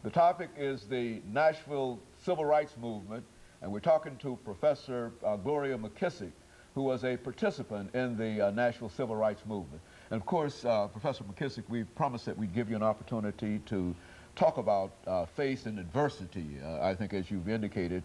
The topic is the Nashville Civil Rights Movement, and we're talking to Professor Gloria McKissick, who was a participant in the Nashville Civil Rights Movement. And of course, Professor McKissick, we promised that we'd give you an opportunity to talk about faith and adversity. I think, as you've indicated,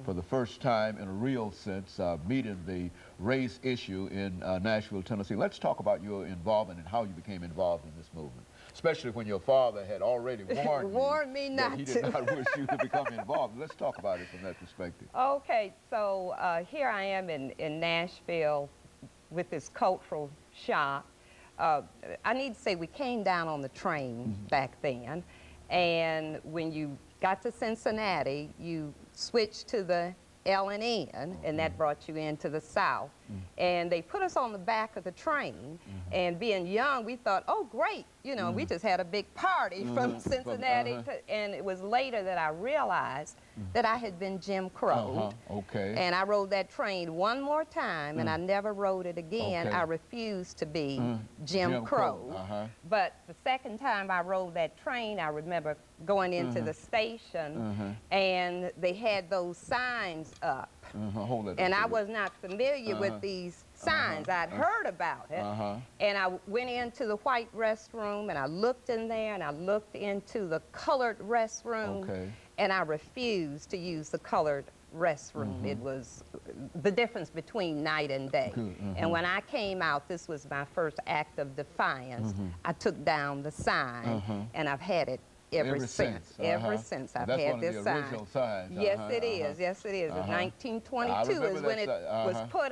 for the first time in a real sense, meeting the race issue in Nashville, Tennessee. Let's talk about your involvement and how you became involved in this movement, especially when your father had already warned me that not he to. did not wish you to become involved. Let's talk about it from that perspective. Okay, so here I am in Nashville with this cultural shock. I need to say we came down on the train back then, and when you got to Cincinnati, you switched to the L&N, and that brought you into the South. And they put us on the back of the train, and being young, we thought, oh, great, you know, we just had a big party from Cincinnati and it was later that I realized that I had been Jim Crow. Okay. And I rode that train one more time, and I never rode it again. I refused to be Jim Crow. But the second time I rode that train, I remember going into the station, and they had those signs up. And I was not familiar with these signs. I'd heard about it. And I went into the white restroom, and I looked in there, and I looked into the colored restroom, and I refused to use the colored restroom. It was the difference between night and day. And when I came out, this was my first act of defiance. I took down the sign, and I've had it ever since. Ever since I've had this sign. That's one of the original signs. Yes, it is. Yes, it is. 1922 is when it was put